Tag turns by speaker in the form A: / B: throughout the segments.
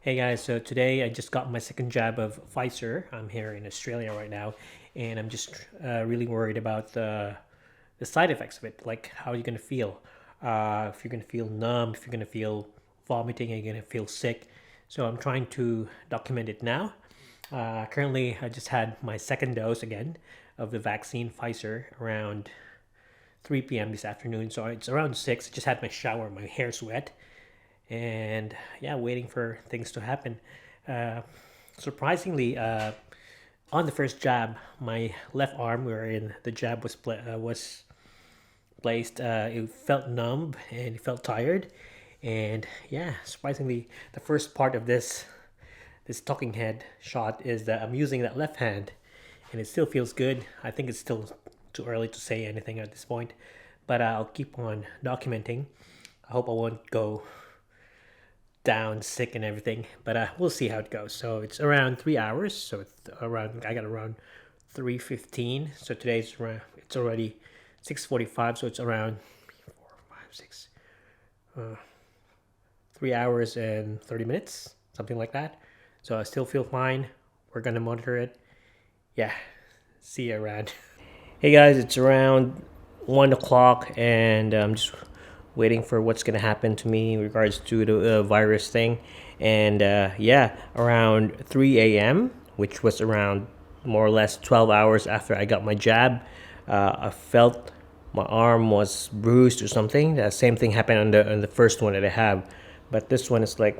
A: Hey guys, so today I just got my second jab of Pfizer. I'm here in Australia right now, and I'm just really worried about the side effects of it. Like, how are you gonna feel? If you're gonna feel numb, if you're gonna feel vomiting, are you gonna feel sick? So I'm trying to document it now. Currently, I just had my second dose again of the vaccine Pfizer around 3 p.m. this afternoon. So it's around 6. I just had my shower, my hair's wet, and yeah, waiting for things to happen. Uh, Surprisingly, on the first jab, my left arm, wherein the jab was placed, it felt numb and it felt tired. And yeah, surprisingly, the first part of this talking head shot is that I'm using that left hand, and it still feels good. I think it's still too early to say anything at this point, but I'll keep on documenting. I hope I won't go down sick and everything, but we'll see how it goes. So it's around 3 hours. So it's around I got around 3:15. So today's around it's already 6:45. So it's around 4, 5, 6, 3 hours and 30 minutes, something like that. So I still feel fine. We're gonna monitor it. Yeah, see you around. Hey guys, it's around 1 o'clock, and I'm just waiting for what's gonna happen to me in regards to the virus thing. And yeah, around 3 a.m., which was around more or less 12 hours after I got my jab, I felt my arm was bruised or something. The same thing happened on the first one that I have, but this one is like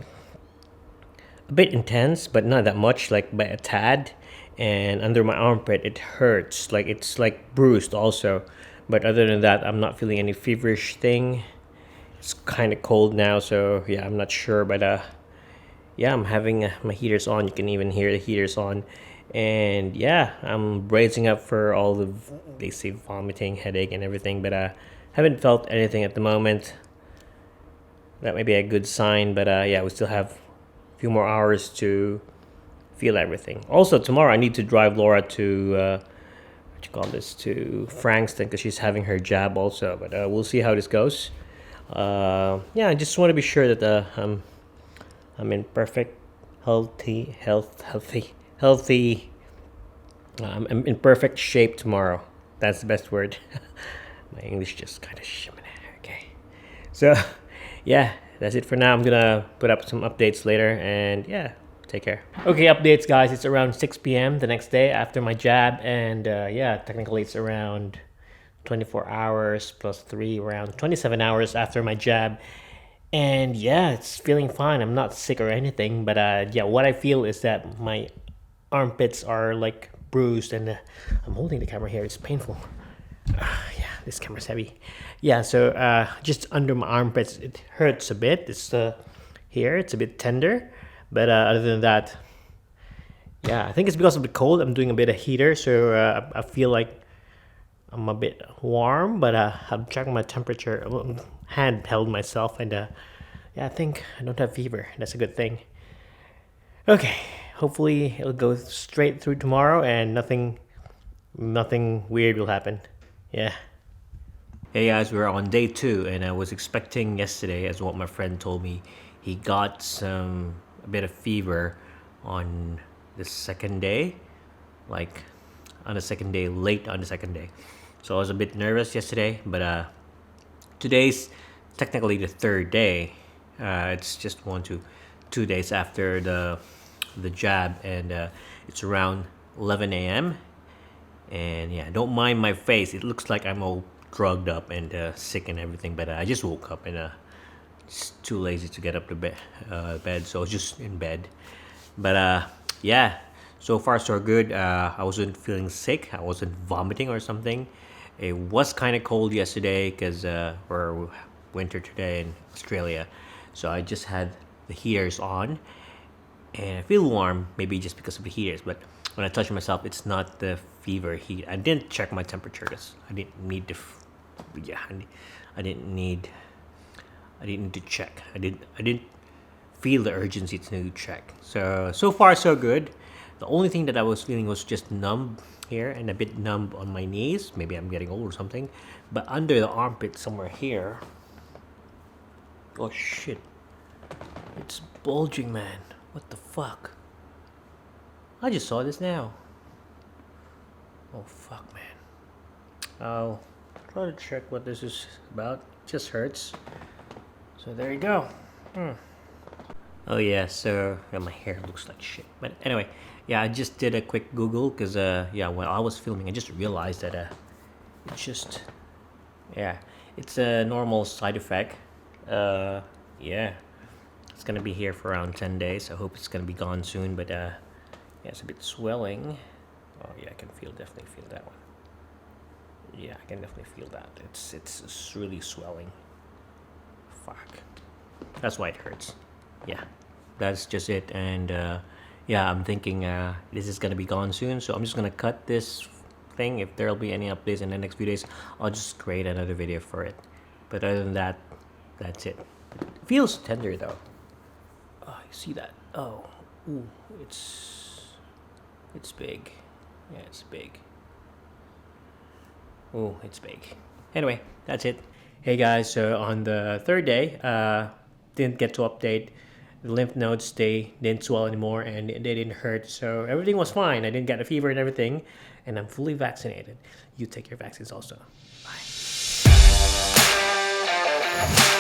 A: a bit intense, but not that much, like by a tad. And under my armpit, it hurts, like it's like bruised also. But other than that, I'm not feeling any feverish thing. It's kind of cold now, so yeah, I'm not sure, but yeah, I'm having my heaters on. You can even hear the heaters on, and yeah, I'm bracing up for all the basically vomiting, headache, and everything. But haven't felt anything at the moment. That may be a good sign, but yeah, we still have a few more hours to feel everything. Also, tomorrow I need to drive Laura to what you call this, to Frankston, because she's having her jab also. But we'll see how this goes. Yeah, I just want to be sure that I'm in perfect healthy. I'm in perfect shape tomorrow. That's the best word. My English just kind of shimmy. Okay, so yeah, that's it for now. I'm gonna put up some updates later, and yeah, take care. Okay, updates, guys. It's around 6 p.m. the next day after my jab, and yeah, technically it's around 24 hours plus 3, around 27 hours after my jab. And yeah, it's feeling fine. I'm not sick or anything, but yeah, what I feel is that my armpits are like bruised, and I'm holding the camera here. It's painful. Yeah, this camera's heavy. Yeah, so just under my armpits, it hurts a bit. It's here, it's a bit tender, but other than that, yeah, I think it's because of the cold. I'm doing a bit of heater, so I feel like I'm a bit warm, but I'm checking my temperature. Hand held myself, and yeah, I think I don't have fever. That's a good thing. Okay, hopefully it'll go straight through tomorrow, and nothing weird will happen. Yeah. Hey guys, we're on day 2, and I was expecting yesterday, as what my friend told me, he got a bit of fever on the second day, like on the second day, late on the second day. So I was a bit nervous yesterday, but today's technically the third day. It's just 2 days after the jab, and it's around 11 a.m. And yeah, don't mind my face. It looks like I'm all drugged up and sick and everything, but I just woke up, and just too lazy to get up to bed, so I was just in bed. But yeah, so far so good. I wasn't feeling sick. I wasn't vomiting or something. It was kind of cold yesterday because we're winter today in Australia, so I just had the heaters on, and I feel warm, maybe just because of the heaters. But when I touch myself, it's not the fever heat. I didn't check my temperature. I didn't need to. Yeah, I didn't need. I didn't need to check. I didn't feel the urgency to check. So far so good. The only thing that I was feeling was just numb here and a bit numb on my knees. Maybe I'm getting old or something. But under the armpit somewhere here. Oh shit. It's bulging, man. What the fuck? I just saw this now. Oh fuck, man. I'll try to check what this is about. It just hurts. So there you go. Oh yeah, so yeah, my hair looks like shit. But anyway, yeah, I just did a quick Google because yeah, while I was filming, I just realized that it's just yeah, it's a normal side effect. Yeah, it's gonna be here for around 10 days. I hope it's gonna be gone soon. But yeah, it's a bit swelling. Oh yeah, I can definitely feel that one. Yeah, I can definitely feel that. It's really swelling. Fuck. That's why it hurts. Yeah, that's just it. And yeah, I'm thinking this is gonna be gone soon, so I'm just gonna cut this thing. If there'll be any updates in the next few days, I'll just create another video for it. But other than that, that's it. It feels tender though. Oh, you see that? Oh, ooh, it's big. Yeah, it's big. Oh, it's big. Anyway, that's it. Hey guys, so on the third day, didn't get to update. The lymph nodes, they didn't swell anymore and they didn't hurt. So everything was fine. I didn't get a fever and everything. And I'm fully vaccinated. You take your vaccines also. Bye.